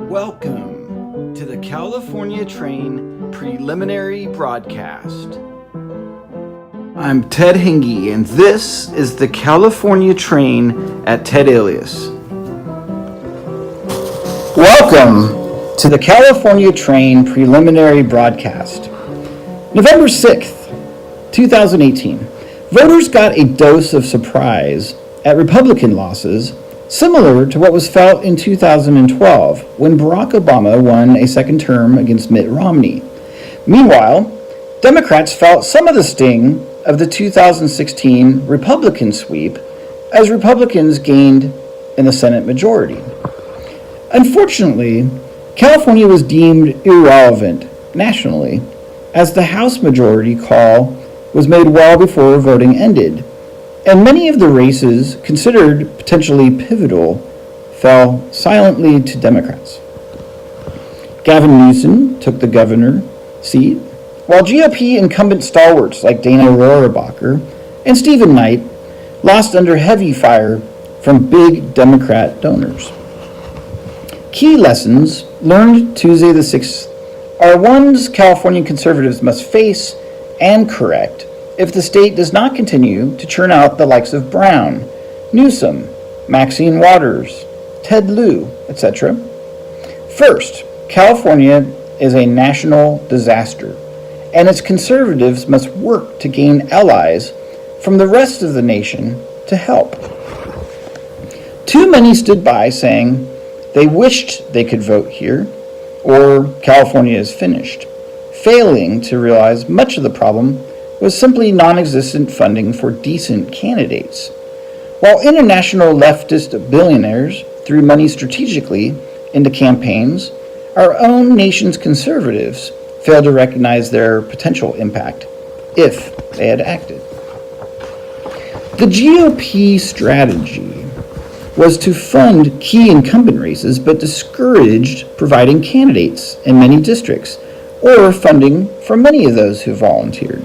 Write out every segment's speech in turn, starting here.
Welcome to the California Train Preliminary Broadcast. I'm Ted Hingy, and this is the California Train at Ted Alias. Welcome to the California Train Preliminary Broadcast. November 6th, 2018. Voters got a dose of surprise at Republican losses similar to what was felt in 2012 when Barack Obama won a second term against Mitt Romney. Meanwhile, Democrats felt some of the sting of the 2016 Republican sweep as Republicans gained in the Senate majority. Unfortunately, California was deemed irrelevant nationally as the House majority call was made well before voting ended, and many of the races considered potentially pivotal fell silently to Democrats. Gavin Newsom took the governor seat, while GOP incumbent stalwarts like Dana Rohrabacher and Stephen Knight lost under heavy fire from big Democrat donors. Key lessons learned Tuesday the 6th are ones California conservatives must face and correct if the state does not continue to churn out the likes of Brown, Newsom, Maxine Waters, Ted Lieu, etc. First, California is a national disaster, and its conservatives must work to gain allies from the rest of the nation to help. Too many stood by saying they wished they could vote here, or California is finished, failing to realize much of the problem was simply non-existent funding for decent candidates. While international leftist billionaires threw money strategically into campaigns, our own nation's conservatives failed to recognize their potential impact if they had acted. The GOP strategy was to fund key incumbent races but discouraged providing candidates in many districts or funding for many of those who volunteered.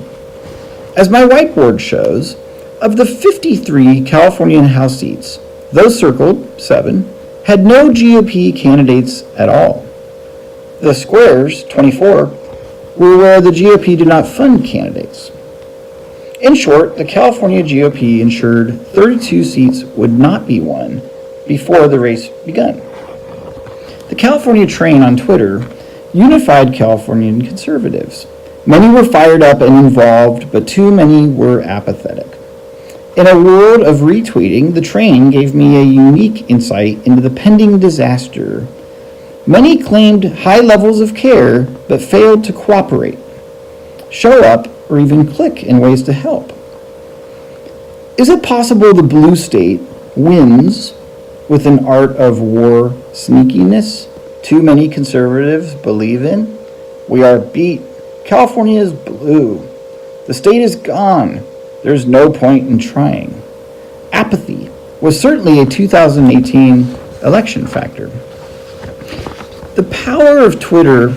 As my whiteboard shows, of the 53 California House seats, those circled, 7, had no GOP candidates at all. The squares, 24, were where the GOP did not fund candidates. In short, the California GOP ensured 32 seats would not be won before the race began. The California Train on Twitter unified Californian conservatives. Many were fired up and involved, but too many were apathetic. In a world of retweeting, the Train gave me a unique insight into the pending disaster. Many claimed high levels of care, but failed to cooperate, show up, or even click in ways to help. Is it possible the blue state wins with an art of war sneakiness too many conservatives believe in? We are beat. California is blue. The state is gone. There's no point in trying. Apathy was certainly a 2018 election factor. The power of Twitter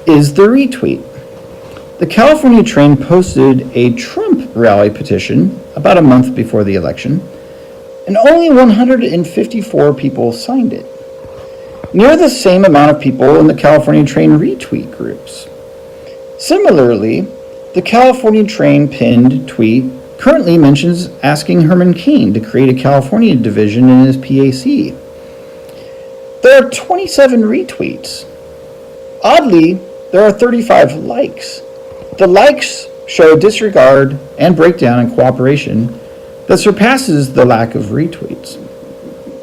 is the retweet. The California Train posted a Trump rally petition about a month before the election, and only 154 people signed it. Near the same amount of people in the California Train retweet groups. Similarly, the California Train pinned tweet currently mentions asking Herman Cain to create a California division in his PAC. There are 27 retweets. Oddly, there are 35 likes. The likes show disregard and breakdown in cooperation that surpasses the lack of retweets.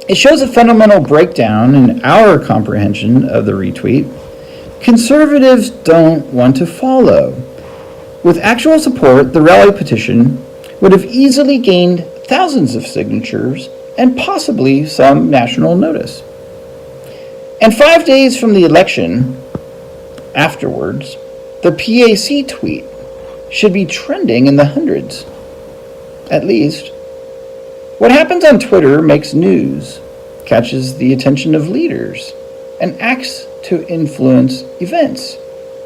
It shows a fundamental breakdown in our comprehension of the retweet. Conservatives don't want to follow. With actual support, the rally petition would have easily gained thousands of signatures and possibly some national notice. And 5 days from the election, afterwards, the PAC tweet should be trending in the hundreds, at least. What happens on Twitter makes news, catches the attention of leaders, and acts to influence events,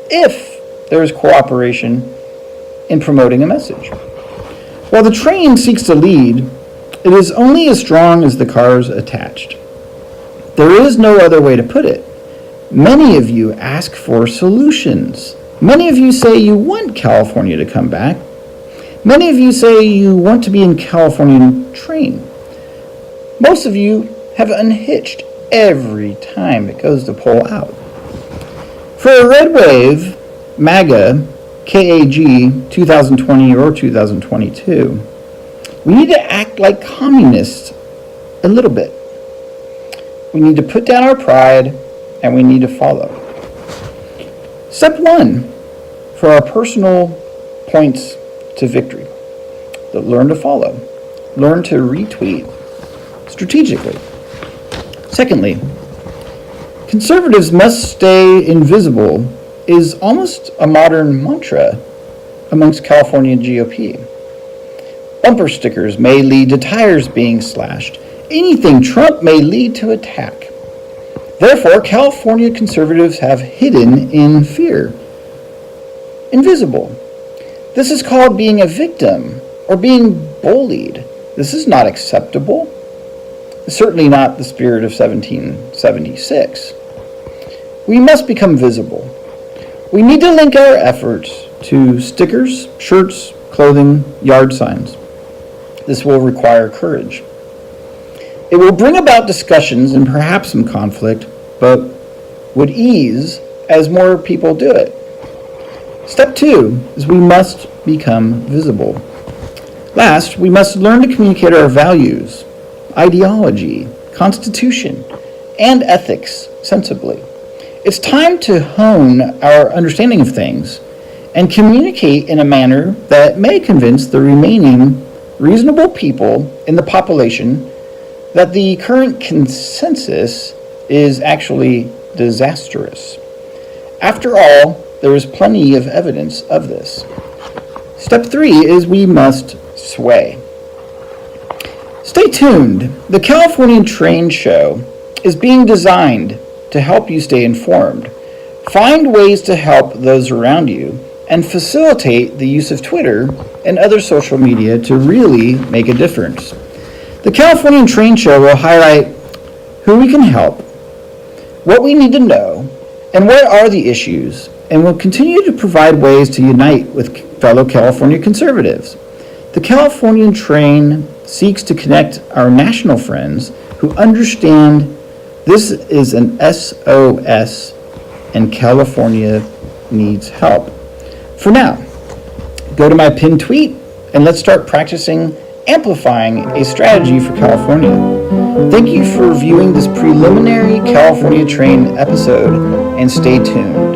if there is cooperation in promoting a message. While the train seeks to lead, it is only as strong as the cars attached. There is no other way to put it. Many of you ask for solutions. Many of you say you want California to come back. Many of you say you want to be in California train. Most of you have unhitched every time it goes to pull out. For a red wave, MAGA, KAG 2020 or 2022, we need to act like communists a little bit. We need to put down our pride and we need to follow. Step 1 for our personal points to victory. Learn to follow. Learn to retweet strategically. Secondly, conservatives must stay invisible is almost a modern mantra amongst California GOP. Bumper stickers may lead to tires being slashed. Anything Trump may lead to attack. Therefore, California conservatives have hidden in fear. Invisible. This is called being a victim or being bullied. This is not acceptable. Certainly not the spirit of 1776. We must become visible. We need to link our efforts to stickers, shirts, clothing, yard signs. This will require courage. It will bring about discussions and perhaps some conflict, but would ease as more people do it. Step 2 is we must become visible. Last, we must learn to communicate our values, ideology, constitution, and ethics sensibly. It's time to hone our understanding of things and communicate in a manner that may convince the remaining reasonable people in the population that the current consensus is actually disastrous. After all, there is plenty of evidence of this. Step 3 is we must sway. Stay tuned. The California Train Show is being designed to help you stay informed, find ways to help those around you, and facilitate the use of Twitter and other social media to really make a difference. The California Train Show will highlight who we can help, what we need to know, and what are the issues, and will continue to provide ways to unite with fellow California conservatives. The Californian Train seeks to connect our national friends who understand this is an SOS and California needs help. For now, go to my pinned tweet and let's start practicing amplifying a strategy for California. Thank you for viewing this preliminary California Train episode and stay tuned.